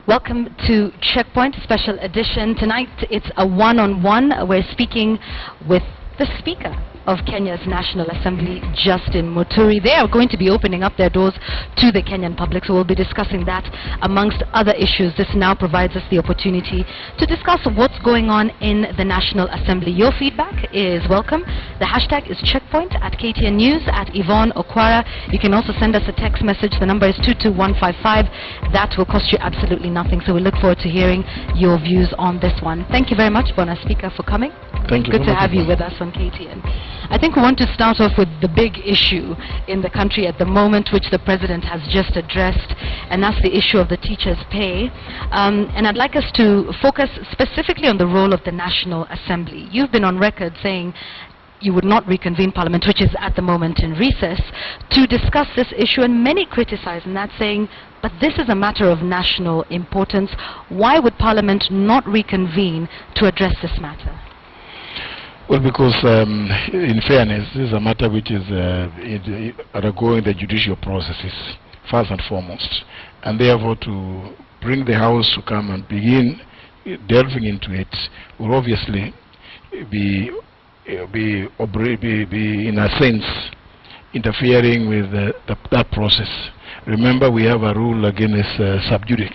Welcome to Checkpoint Special Edition. Tonight it's a one-on-one. We're speaking with the Speaker of Kenya's National Assembly, Justin Muturi. They are going to be opening up their doors to the Kenyan public, so we'll be discussing that amongst other issues. This now provides us the opportunity to discuss what's going on in the National Assembly. Your feedback is welcome. The hashtag is Checkpoint at KTN News, at Yvonne Okwara. You can also send us a text message. The number is 22155. That will cost you absolutely nothing, so we look forward to hearing your views on this one. Thank you very much, Bona Speaker, for coming. Thank you. Good to have you with us on KTN. I think we want to start off with the big issue in the country at the moment, which the President has just addressed, and that's the issue of the teachers' pay. And I'd like us to focus specifically on the role of the National Assembly. You've been on record saying you would not reconvene Parliament, which is at the moment in recess, to discuss this issue, and many criticizing that, saying, but this is a matter of national importance. Why would Parliament not reconvene to address this matter? Well, because in fairness, this is a matter which is undergoing the judicial processes, first and foremost. And therefore, to bring the House to come and begin delving into it will obviously be in a sense, interfering with that process. Remember, we have a rule against sub judice.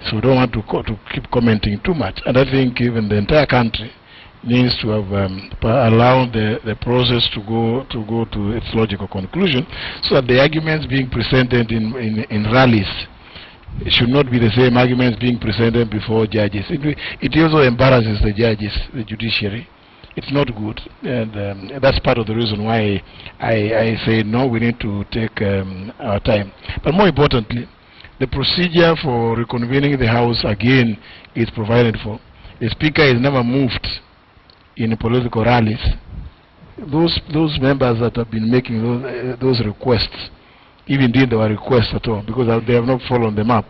So we don't want to keep commenting too much. And I think even the entire country needs to have allowed the process to go to its logical conclusion, so that the arguments being presented in rallies should not be the same arguments being presented before judges. It also embarrasses the judges, the judiciary. It's not good, and that's part of the reason why I say no, we need to take our time. But more importantly, the procedure for reconvening the House again is provided for. The Speaker is never moved in political rallies. Those members that have been making those requests, even indeed there were requests at all, because they have not followed them up.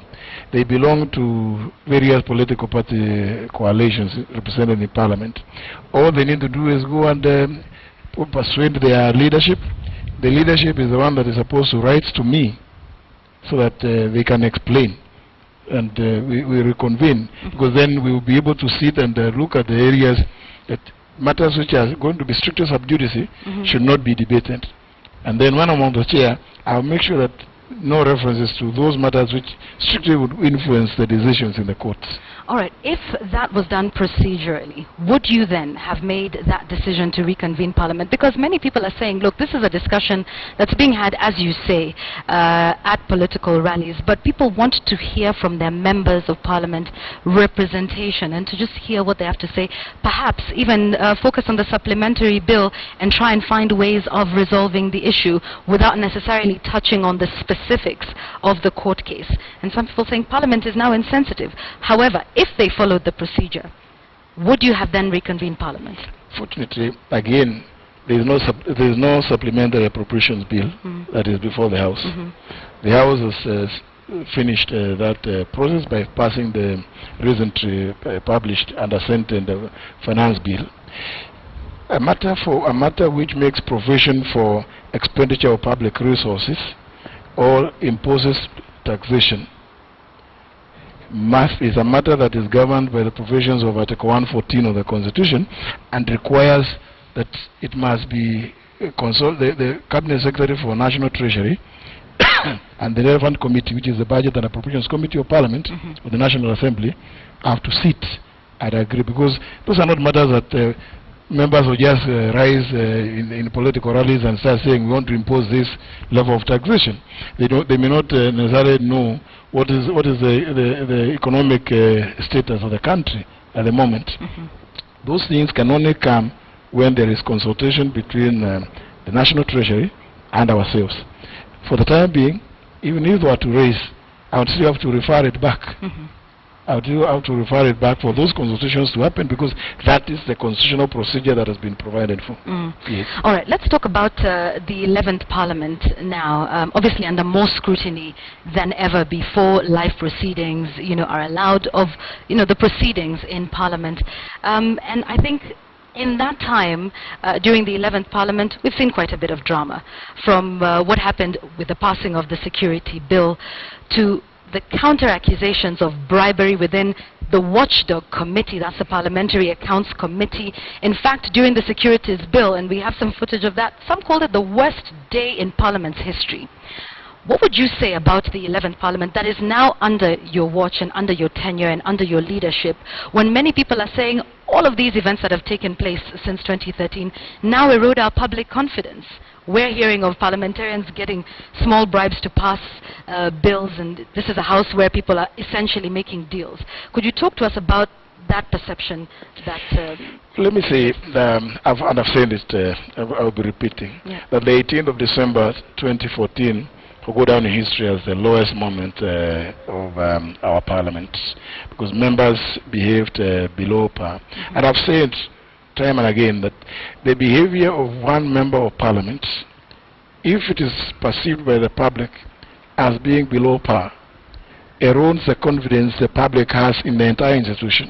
They belong to various political party coalitions represented in Parliament. All they need to do is go and persuade their leadership. The leadership is the one that is supposed to write to me so that they can explain. And we reconvene, because then we will be able to sit and look at the areas that matters which are going to be strictly sub judice should not be debated. And then when I'm on the chair, I'll make sure that no references to those matters which strictly would influence the decisions in the courts. All right. If that was done procedurally, would you then have made that decision to reconvene Parliament? Because many people are saying, look, this is a discussion that's being had, as you say, at political rallies, but people want to hear from their members of Parliament representation and to just hear what they have to say, perhaps even focus on the supplementary bill and try and find ways of resolving the issue without necessarily touching on the specifics of the court case. And some people saying Parliament is now insensitive. However, if they followed the procedure, would you have then reconvened Parliament? Fortunately, again, there is no supplementary appropriations bill that is before the House. The House has finished that process by passing the recently published and assented finance bill. A matter which makes provision for expenditure of public resources or imposes taxation is a matter that is governed by the provisions of Article 114 of the Constitution, and requires that it must be the Cabinet Secretary for National Treasury and the relevant committee, which is the Budget and Appropriations Committee of Parliament of the National Assembly, have to sit and agree, because those are not matters that members will just rise in political rallies and start saying we want to impose this level of taxation. They may not necessarily know what is the economic status of the country at the moment. Those things can only come when there is consultation between the National Treasury and ourselves. For the time being, even if we were to raise, I would still have to refer it back. I would have to refer it back for those consultations to happen, because that is the constitutional procedure that has been provided for. Yes. All right, let's talk about the 11th Parliament now. Obviously under more scrutiny than ever before. Live proceedings, are allowed of, the proceedings in Parliament. And I think in that time, during the 11th Parliament, we've seen quite a bit of drama, from what happened with the passing of the security bill to the counter-accusations of bribery within the watchdog committee, that's the Parliamentary Accounts Committee. In fact, during the Securities Bill, and we have some footage of that, some called it the worst day in Parliament's history. What would you say about the 11th Parliament that is now under your watch and under your tenure and under your leadership, when many people are saying all of these events that have taken place since 2013 now erode our public confidence? We're hearing of parliamentarians getting small bribes to pass bills, and this is a house where people are essentially making deals. Could you talk to us about that perception that... Let me say, I've said it, I'll be repeating, that the 18th of December 2014 will go down in history as the lowest moment of our parliament, because members behaved below par. And I've said time and again that the behavior of one member of parliament, if it is perceived by the public as being below par, erodes the confidence the public has in the entire institution.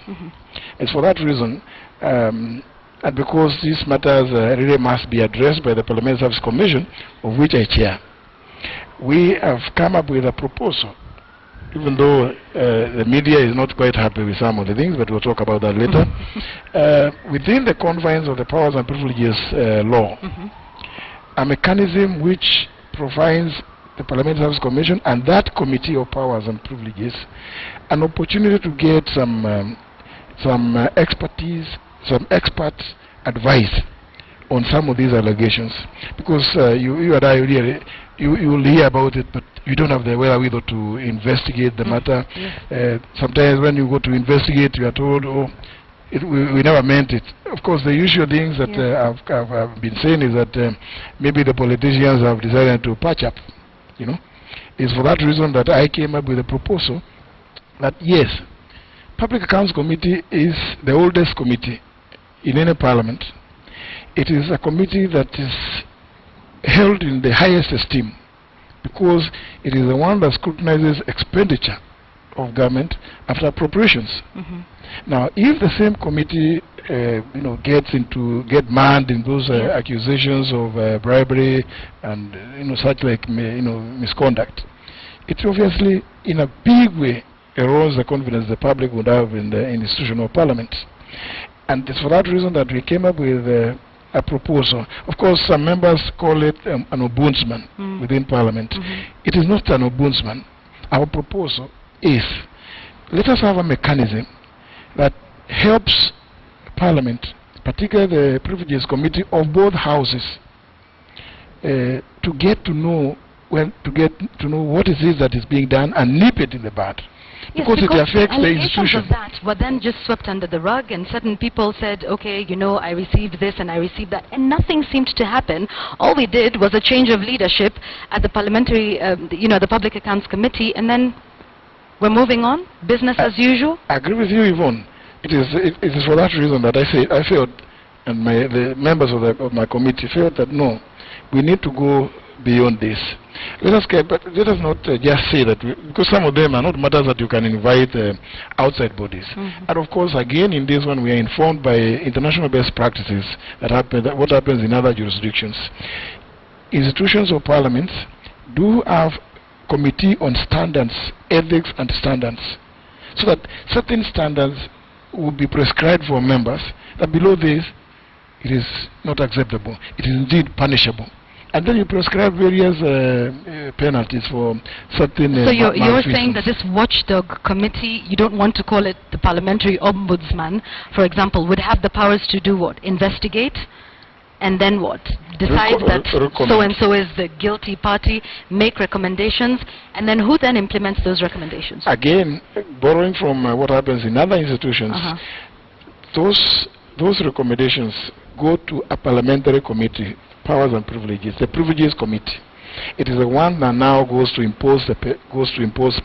It's for that reason, and because these matters really must be addressed by the Parliamentary Service Commission, of which I chair, we have come up with a proposal, even though the media is not quite happy with some of the things, but we'll talk about that later. Within the confines of the Powers and Privileges law, a mechanism which provides the Parliamentary Service Commission and that Committee of Powers and Privileges an opportunity to get some expertise, some expert advice on some of these allegations, because you and I really, you will hear about it, but you don't have the wherewithal to investigate the matter. Sometimes when you go to investigate, you are told, oh, we never meant it. Of course, the usual things that I've been saying is that maybe the politicians have decided to patch up, you know. It's for that reason that I came up with a proposal that, yes, Public Accounts Committee is the oldest committee in any parliament. It is a committee that is held in the highest esteem because it is the one that scrutinizes expenditure of government after appropriations. Now, if the same committee get mad in those accusations of bribery and such like misconduct, it obviously in a big way erodes the confidence the public would have in the institution of parliament. And it's for that reason that we came up with a proposal. Of course, some members call it an ombudsman within Parliament. It is not an ombudsman. Our proposal is, let us have a mechanism that helps Parliament, particularly the Privileges Committee of both houses, to get to know what it is that is being done and nip it in the bud. Yes, because it affects the institution. Of that were then just swept under the rug, and certain people said, okay, I received this and I received that, and nothing seemed to happen. All we did was a change of leadership at the parliamentary, the Public Accounts Committee, and then we're moving on, business as usual. I agree with you, Yvonne. It is for that reason that I felt, and the members of my committee felt that no, we need to go beyond this. Let us not just say that, because some of them are not matters that you can invite outside bodies. And of course, again, in this one, we are informed by international best practices what happens in other jurisdictions. Institutions of parliaments do have committee on standards, ethics and standards, so that certain standards will be prescribed for members, that below this, it is not acceptable. It is indeed punishable. And then you prescribe various penalties for certain... So you're saying that this watchdog committee, you don't want to call it the parliamentary ombudsman, for example, would have the powers to do what? Investigate? And then what? Decide that so-and-so is the guilty party, make recommendations, and then who then implements those recommendations? Again, borrowing from what happens in other institutions, those recommendations go to a parliamentary committee, Powers and Privileges, the Privileges Committee. It is the one that now goes to impose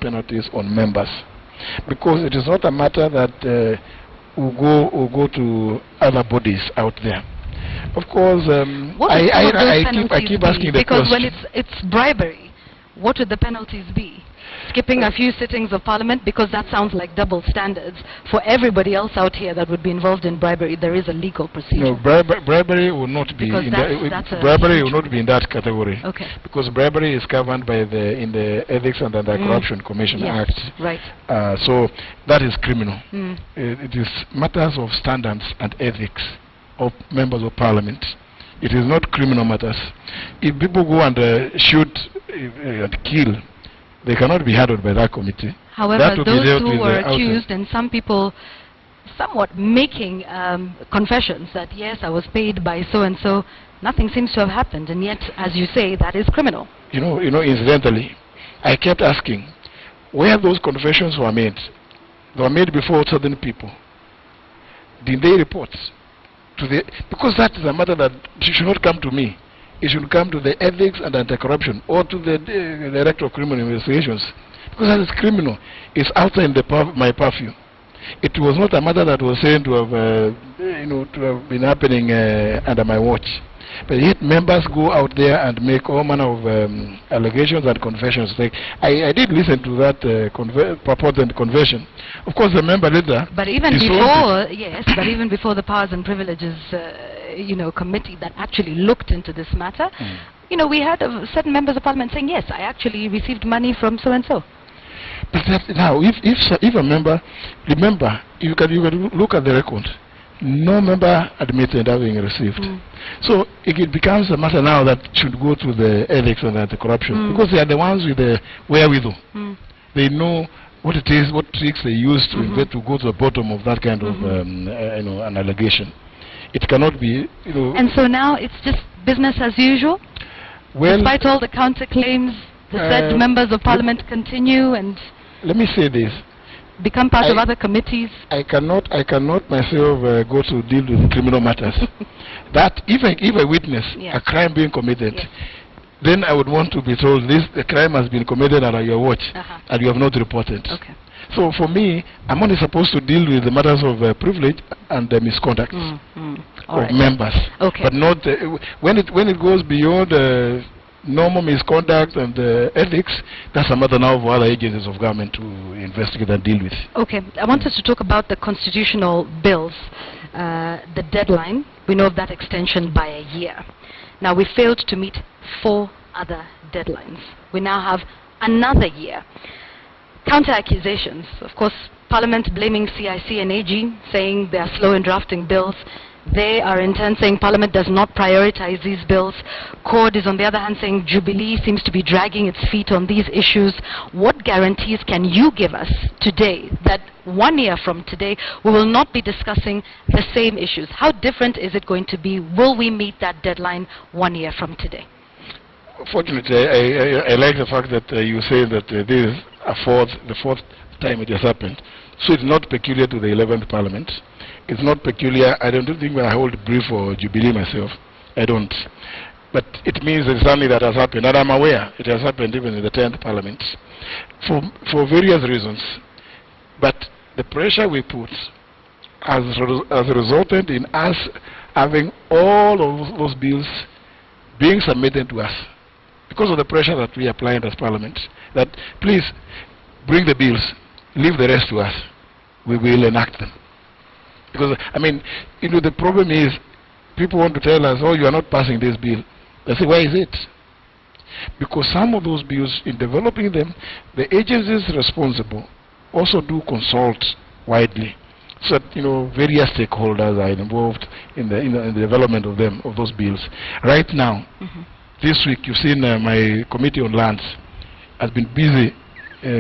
penalties on members, because it is not a matter that will go to other bodies out there. Of course, I keep asking the question. Because when it's bribery, what would the penalties be? skipping a few sittings of Parliament? Because that sounds like double standards. For everybody else out here that would be involved in bribery, there is a legal procedure. No, bribery will not be Because in that's bribery will not be in that category. Okay. Because bribery is governed by in the Ethics and the Corruption Commission yes, Act. Right. So that is criminal. It is matters of standards and ethics of members of Parliament. It is not criminal matters. If people go and shoot and kill, they cannot be handled by that committee. However, those who were accused, and some people somewhat making confessions that yes, I was paid by so and so, nothing seems to have happened, and yet, as you say, that is criminal. You know, incidentally, I kept asking, where those confessions were made? They were made before certain people. Did they report to the? Because that is a matter that should not come to me. It should come to the Ethics and Anti-Corruption or to the Director of Criminal Investigations. Because that is criminal. It's outside my purview. It was not a matter that was saying to have, to have been happening under my watch. But yet members go out there and make all manner of allegations and confessions. Like I did listen to that purported confession. Of course, the member later. But even before, yes, but even before the Powers and Privileges, committee that actually looked into this matter, we had certain members of Parliament saying, yes, I actually received money from so and so. But now, if a member, remember, you can look at the record. No member admitted having received. So it becomes a matter now that should go to the Ethics and Anti-Corruption because they are the ones with the wherewithal. They know what it is, what tricks they use to go to the bottom of that kind of an allegation. It cannot be, And so now it's just business as usual? Well, despite all the counterclaims, the said members of Parliament continue and... Let me say this. Become part of other committees? I cannot myself go to deal with criminal matters. That if I witness a crime being committed, then I would want to be told the crime has been committed under your watch and you have not reported. Okay. So for me, I'm only supposed to deal with the matters of privilege and misconduct of members. Okay. But not when it goes beyond normal misconduct and ethics, that's a matter now for other agencies of government to investigate and deal with. Okay, I want us to talk about the constitutional bills. The deadline, we know of that extension by a year. Now we failed to meet 4 other deadlines. We now have another year. Counter-accusations, of course, Parliament blaming CIC and AG, saying they are slow in drafting bills. They are in turn saying Parliament does not prioritize these bills. CORD is on the other hand saying Jubilee seems to be dragging its feet on these issues. What guarantees can you give us today that 1 year from today we will not be discussing the same issues? How different is it going to be? Will we meet that deadline 1 year from today? Fortunately, I like the fact that you say that this is the fourth time it has happened. So it's not peculiar to the 11th Parliament. It's not peculiar. I don't think when I hold a brief for Jubilee myself. I don't. But it means it's something that has happened. And I'm aware it has happened even in the 10th Parliament. For various reasons. But the pressure we put has resulted in us having all of those bills being submitted to us. Because of the pressure that we applied as Parliament. That please bring the bills. Leave the rest to us. We will enact them. Because, I mean, the problem is people want to tell us, oh, you are not passing this bill. I say, why is it? Because some of those bills, in developing them, the agencies responsible also do consult widely. So that, various stakeholders are involved in the development of those bills. Right now, this week, you've seen my Committee on Lands has been busy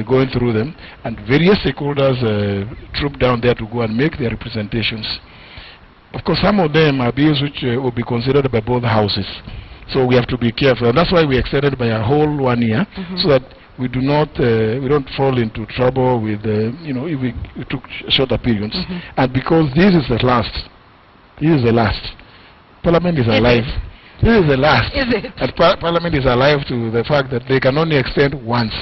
going through them, and various stakeholders troop down there to go and make their representations. Of course, some of them are bills which will be considered by both houses. So we have to be careful, and that's why we extended by a whole 1 year, so that we do not, we don't fall into trouble with, if we took shorter periods. And because this is the last. Parliament is alive. This is the last. Is it? And Parliament is alive to the fact that they can only extend once.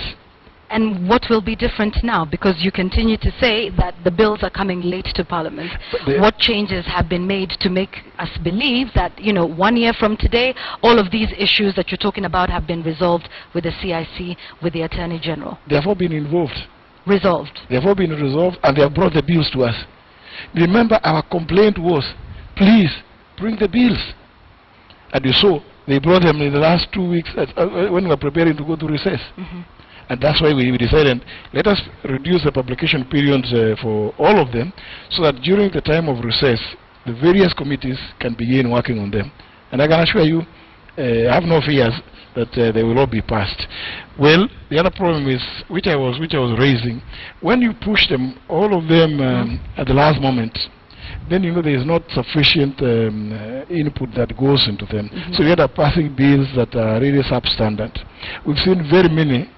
And what will be different now? Because you continue to say that the bills are coming late to Parliament. What changes have been made to make us believe that, 1 year from today, all of these issues that you're talking about have been resolved with the CIC, with the Attorney General? They have all been involved. Resolved? They have all been resolved, and they have brought the bills to us. Remember, our complaint was, please, bring the bills. And you saw, they brought them in the last 2 weeks when we were preparing to go to recess. And that's why we decided, let us reduce the publication periods for all of them, so that during the time of recess, the various committees can begin working on them. And I can assure you, I have no fears that they will all be passed. Well, the other problem is, which I was raising, when you push them, all of them at the last moment, then there is not sufficient input that goes into them. So you end up passing bills that are really substandard. We've seen very many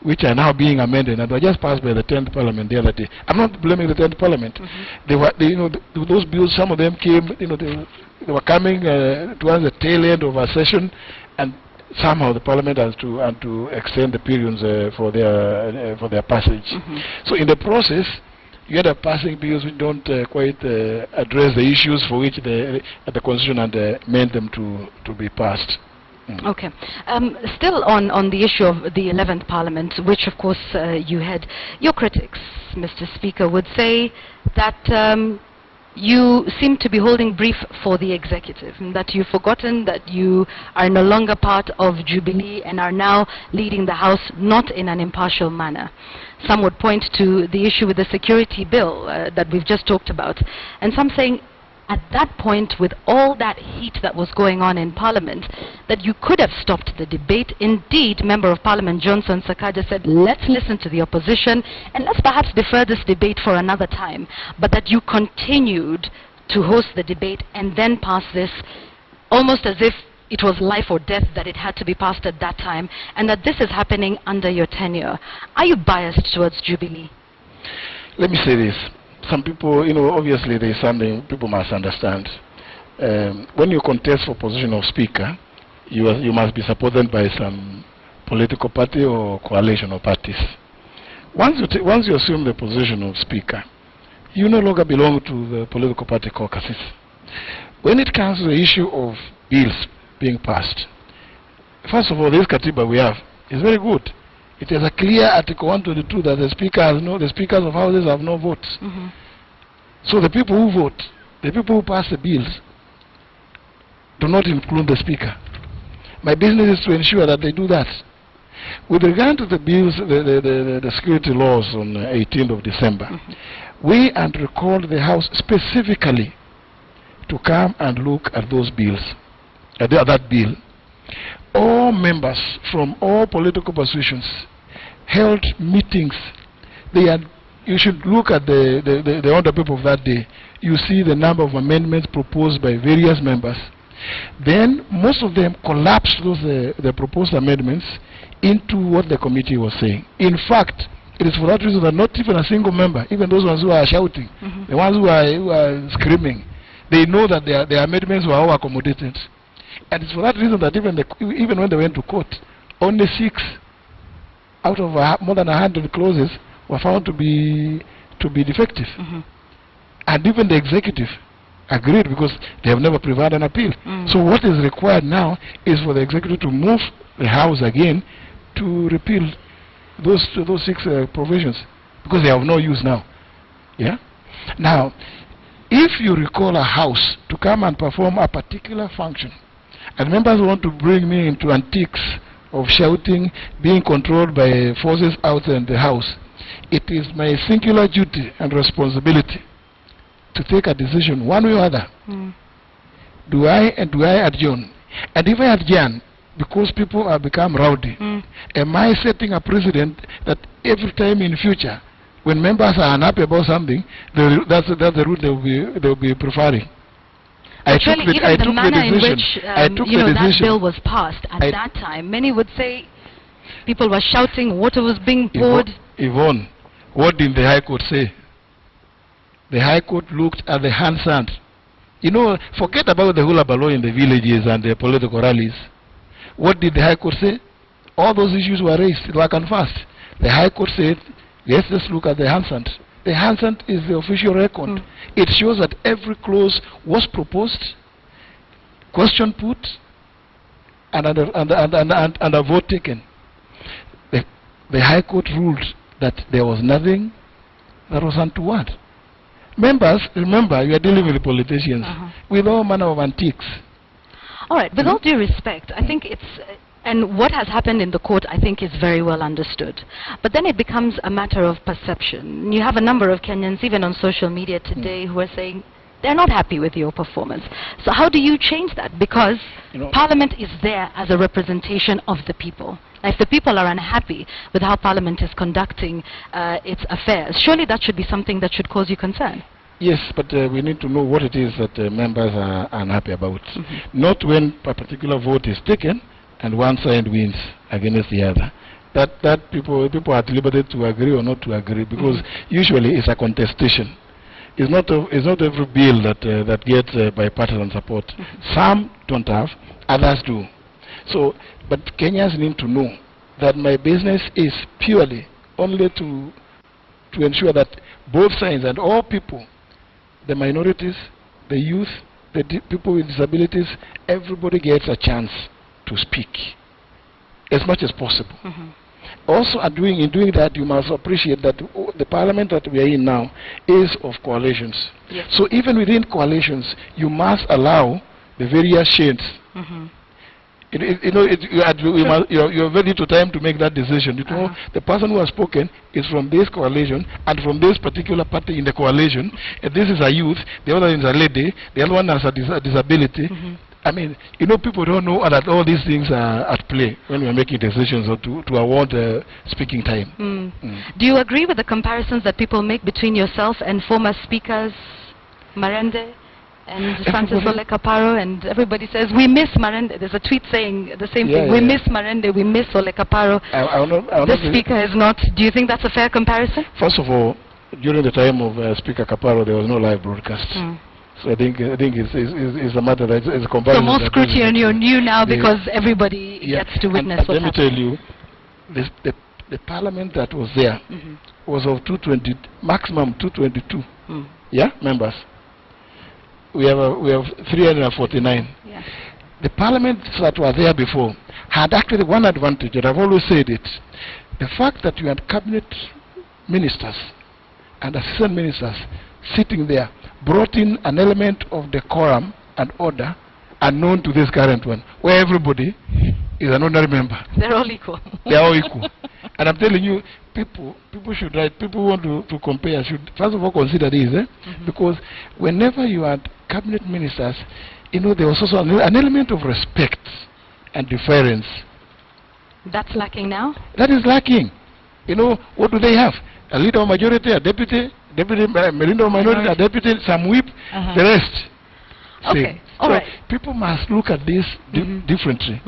which are now being amended, and were just passed by the 10th Parliament the other day. I'm not blaming the 10th Parliament. Those bills, some of them came, they were coming towards the tail end of our session, and somehow the Parliament has to extend the periods for their passage. So in the process, you end up passing bills which don't quite address the issues for which the Constitution had meant them to be passed. Okay. Still on the issue of the 11th Parliament, which of course you had, your critics, Mr. Speaker, would say that you seem to be holding brief for the executive, and that you've forgotten that you are no longer part of Jubilee and are now leading the House not in an impartial manner. Some would point to the issue with the security bill that we've just talked about, and some saying at that point, with all that heat that was going on in Parliament, that you could have stopped the debate. Indeed, Member of Parliament Johnson Sakaja said, let's listen to the opposition and let's perhaps defer this debate for another time. But that you continued to host the debate and then pass this almost as if it was life or death, that it had to be passed at that time, and that this is happening under your tenure. Are you biased towards Jubilee? Let me say this. Some people, obviously there is something people must understand. When you contest for position of Speaker, you must be supported by some political party or coalition of parties. Once you assume the position of Speaker, you no longer belong to the political party caucuses. When it comes to the issue of bills being passed, first of all, this Katiba we have is very good. It is a clear Article 122 that the speakers of houses have no votes. So the people who vote, the people who pass the bills, do not include the Speaker. My business is to ensure that they do that. With regard to the bills, the security laws on 18th of December, we had recalled the House specifically to come and look at those bills, at that bill. All members from all political persuasions held meetings. You should look at the order paper of that day. You see the number of amendments proposed by various members. Then most of them collapsed the proposed amendments into what the committee was saying. In fact, it is for that reason that not even a single member, even those ones who are shouting, the ones who are screaming, they know that their amendments were all accommodated. And it's for that reason that even when they went to court, only 6 out of more than 100 clauses were found to be defective. And even the executive agreed, because they have never prevailed an appeal. So what is required now is for the executive to move the House again to repeal those 6 provisions, because they have no use now. Yeah. Now, if you recall a House to come and perform a particular function, and members want to bring me into antiques of shouting, being controlled by forces out in the House, it is my singular duty and responsibility to take a decision one way or other. Do I adjourn? And if I adjourn, because people have become rowdy, am I setting a precedent that every time in future, when members are unhappy about something, that's the route they will be preferring? I took the manner in which that bill was passed at that time, many would say people were shouting, water was being poured. Yvonne, what did the High Court say? The High Court looked at the Hansard. Forget about the hula baloo in the villages and the political rallies. What did the High Court say? All those issues were raised, they were confessed. The High Court said, let's just look at the Hansard. The Hansard is the official record. It shows that every clause was proposed, question put, and a vote taken. The High Court ruled that there was nothing that was untoward. Members, remember, you are dealing with politicians with all manner of antiques. All right, with all due respect, I think it's, and what has happened in the court, I think, is very well understood. But then it becomes a matter of perception. You have a number of Kenyans, even on social media today, who are saying they're not happy with your performance. So how do you change that? Because Parliament is there as a representation of the people. If the people are unhappy with how Parliament is conducting its affairs, surely that should be something that should cause you concern. Yes, but we need to know what it is that members are unhappy about. Not when a particular vote is taken and one side wins against the other. That people are at liberty to agree or not to agree, because usually it's a contestation. It's not every bill that gets bipartisan support. Some don't have, others do. So, but Kenyans need to know that my business is purely only to ensure that both sides and all people, the minorities, the youth, the people with disabilities, everybody gets a chance to speak as much as possible. Also, in doing that, you must appreciate that the Parliament that we are in now is of coalitions. Yes. So even within coalitions, you must allow the various shades. You're ready to time to make that decision. You know, the person who has spoken is from this coalition and from this particular party in the coalition. And this is a youth, the other is a lady, the other one has a disability. I mean, people don't know that all these things are at play when we're making decisions or to award speaking time. Do you agree with the comparisons that people make between yourself and former speakers, Marende and Francis Ole Kaparo, and everybody says, we miss Marende? There's a tweet saying the same thing. We miss Marende, we miss Ole Kaparo. The speaker is not. Do you think that's a fair comparison? First of all, during the time of Speaker Kaparo, there was no live broadcast. So I think it's a matter that is a comparison. So more scrutiny on you now because everybody gets to witness what's happening. Let me tell you, the Parliament that was there was of 220, maximum 222. Yeah, members. We have 349. The Parliaments that were there before had actually one advantage, and I've always said it. The fact that you had cabinet ministers and assistant ministers sitting there brought in an element of decorum and order unknown to this current one, where everybody is an ordinary member. They're all equal. They're all equal. And I'm telling you, people should write, people who want to compare should first of all consider this, because whenever you had cabinet ministers, there was also an element of respect and deference. That's lacking now? That is lacking. What do they have? A leader of majority, a deputy leader of minority, a deputy, some whip, the rest. Okay, all right. People must look at this differently.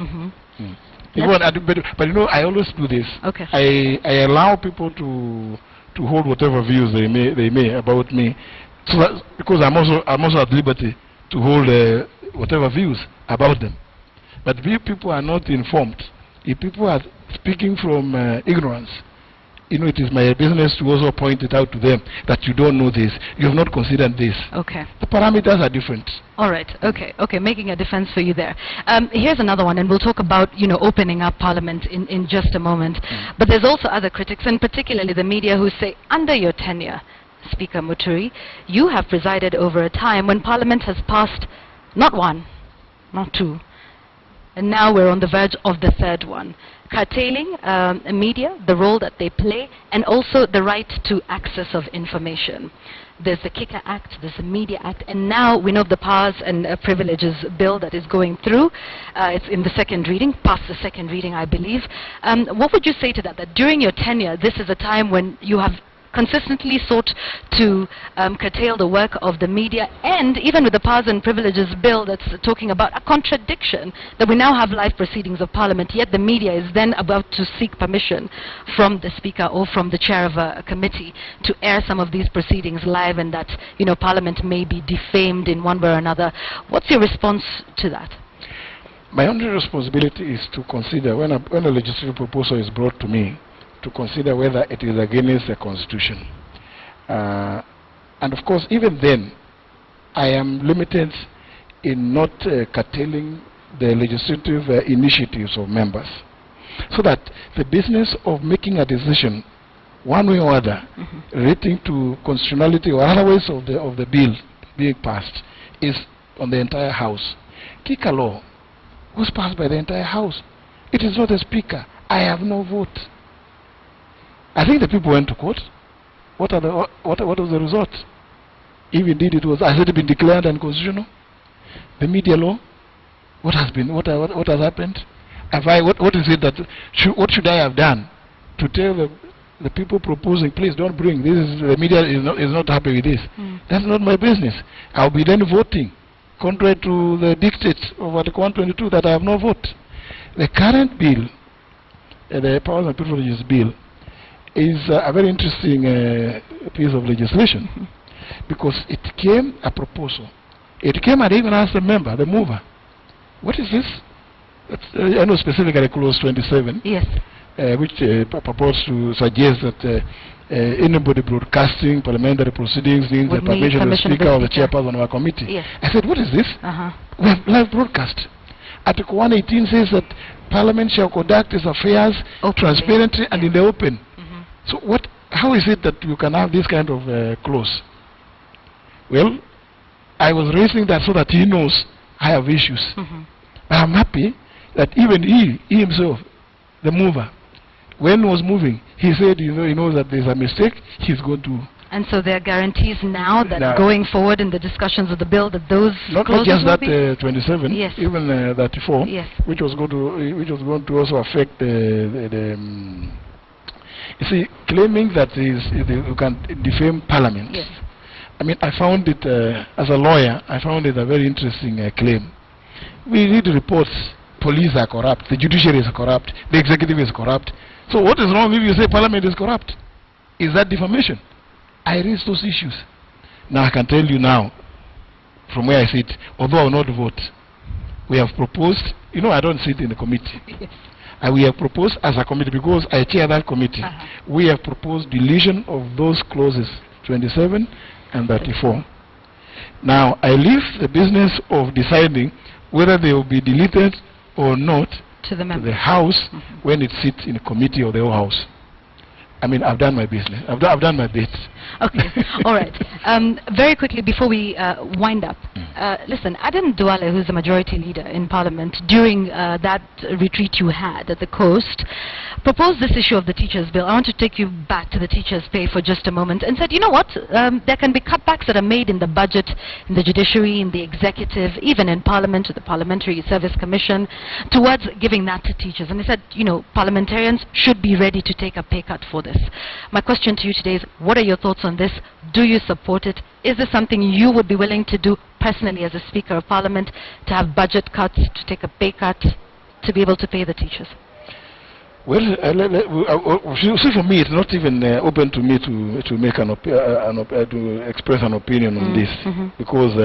But I always do this. I allow people to hold whatever views they may about me, so because I'm also at liberty to hold whatever views about them. But if people are not informed, if people are speaking from ignorance, it is my business to also point it out to them that you don't know this, you have not considered this. The parameters are different. All right, okay, making a defense for you there. Here's another one, and we'll talk about, opening up Parliament in just a moment. But there's also other critics, and particularly the media, who say, under your tenure, Speaker Muturi, you have presided over a time when Parliament has passed not one, not two, and now we're on the verge of the third one. Curtailing media, the role that they play, and also the right to access of information. There's the Kicker Act, there's the Media Act, and now we know the Powers and Privileges Bill that is going through. It's in the second reading, past the second reading, I believe. What would you say to that during your tenure, this is a time when you have consistently sought to curtail the work of the media, and even with the Powers and Privileges Bill that's talking about a contradiction, that we now have live proceedings of Parliament, yet the media is then about to seek permission from the Speaker or from the chair of a committee to air some of these proceedings live, and that Parliament may be defamed in one way or another. What's your response to that? My only responsibility is to consider when a legislative proposal is brought to me, to consider whether it is against the Constitution. And of course, even then, I am limited in not curtailing the legislative initiatives of members, so that the business of making a decision, one way or other, relating to constitutionality or otherwise of the bill being passed, is on the entire House. Kika law was passed by the entire House. It is not the Speaker. I have no vote. I think the people went to court. What was the result? If indeed it was, has it been declared unconstitutional? The media law, what has happened? What is it that, what should I have done to tell the people proposing, please don't bring, the media is not happy with this? That's not my business. I'll be then voting, contrary to the dictates of Article 122 that I have no vote. The current bill, the Powers and Privileges Bill, is a very interesting piece of legislation, because it came a proposal. It came and even asked the member, the mover, what is this? I know specifically clause 27, yes, which purports to suggest that anybody broadcasting parliamentary proceedings needs the permission of the Speaker or the chairperson of a committee. Yes. I said, what is this? We have live broadcast. Article 118 says that Parliament shall conduct its affairs transparently and in the open. So how is it that you can have this kind of clause? Well, I was raising that so that he knows I have issues. But I'm happy that even he himself, the mover, when he was moving, he said, he knows that there's a mistake, he's going to... And so there are guarantees now that going forward in the discussions of the bill, that those not just that 27, yes, even 34, yes, which was going to also affect the you see, claiming that you can defame Parliament. Yes. I mean, I found it, as a lawyer, I found it a very interesting claim. We read reports, police are corrupt, the judiciary is corrupt, the executive is corrupt. So what is wrong if you say Parliament is corrupt? Is that defamation? I raised those issues. Now I can tell you now, from where I sit, although I will not vote, we have proposed, I don't sit in the committee. Yes. We have proposed as a committee, because I chair that committee, we have proposed deletion of those clauses 27 and 34. Now, I leave the business of deciding whether they will be deleted or not to the House when it sits in a committee or the whole House. I mean, I've done my business. I've done my bit. Okay, all right. Very quickly, before we wind up, listen, Aden Duale, who's the majority leader in Parliament, during that retreat you had at the coast, proposed this issue of the teachers' bill. I want to take you back to the teachers' pay for just a moment, and said, you know what, there can be cutbacks that are made in the budget, in the judiciary, in the executive, even in Parliament, to the Parliamentary Service Commission, towards giving that to teachers. And he said, parliamentarians should be ready to take a pay cut for this. My question to you today is, what are your thoughts on this? Do you support it? Is this something you would be willing to do personally as a Speaker of Parliament, to have budget cuts, to take a pay cut, to be able to pay the teachers? Well, see, for me, it's not even open to me to make to express an opinion on this, because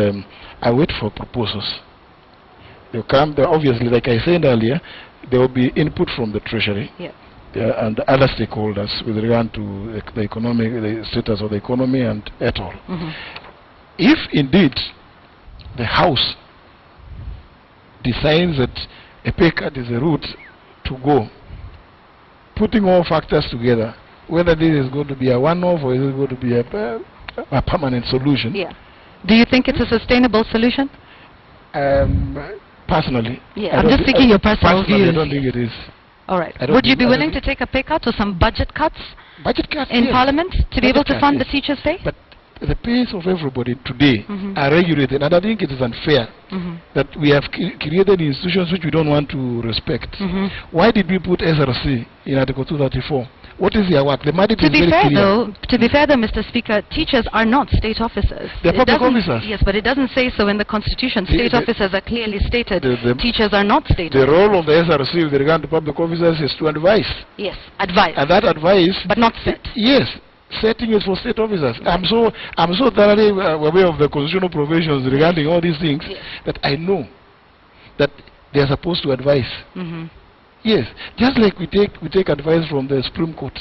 I wait for proposals. They'll come. Obviously, like I said earlier, there will be input from the Treasury. Yeah. And other stakeholders with regard to the status of the economy and at all. If indeed the House decides that a pay cut is a route to go, putting all factors together, whether this is going to be a one-off or is it going to be a permanent solution. Yeah. Do you think it's a sustainable solution? Personally. Yeah, I'm just seeking your personal views. I don't think it is. All right. Would you be willing to take a pay cut or some budget cuts in Parliament to be able to fund the teachers' pay? But the pays of everybody today are regulated, and I think it is unfair that we have created institutions which we don't want to respect. Why did we put SRC in Article 234? What is their work? The mandate is very clear. To be fair, though, Mr. Speaker, teachers are not state officers. They're public officers. Yes, but it doesn't say so in the Constitution. State officers are clearly stated. Teachers are not state officers. The role of the SRC with regard to public officers is to advise. Yes, advise. And that advice... But not set. Yes. Setting is for state officers. I'm so thoroughly aware of the constitutional provisions regarding all these things that I know that they are supposed to advise. Yes, just like we take advice from the Supreme Court.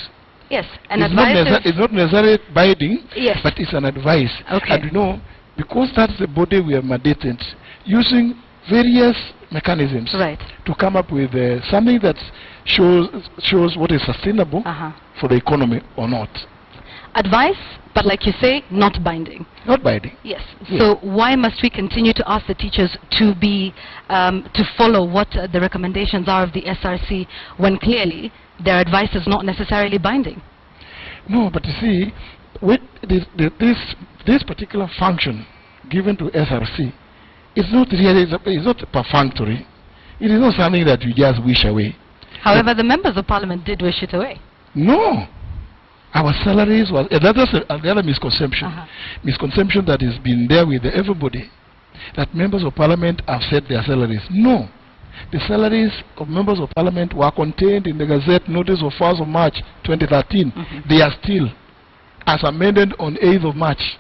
Yes, an It's advice it's not necessarily binding, Yes. but it's an advice. Okay. And you know, because that's the body we are mandated, using various mechanisms Right. to come up with something that shows what is sustainable for the economy or not. Advice, but like you say, not binding. Not binding. Yes. Yes. So why must we continue to ask the teachers to be to follow what the recommendations are of the SRC when clearly their advice is not necessarily binding? No, but you see, with this particular function given to SRC, it's not really it's not perfunctory. It is not something that you just wish away. However, the members of parliament did wish it away. No. Our salaries was another misconception. Misconception that has been there with everybody, that members of parliament have set their salaries. No. The salaries of members of parliament were contained in the Gazette notice of 1st of March 2013. They are still, as amended on 8th of March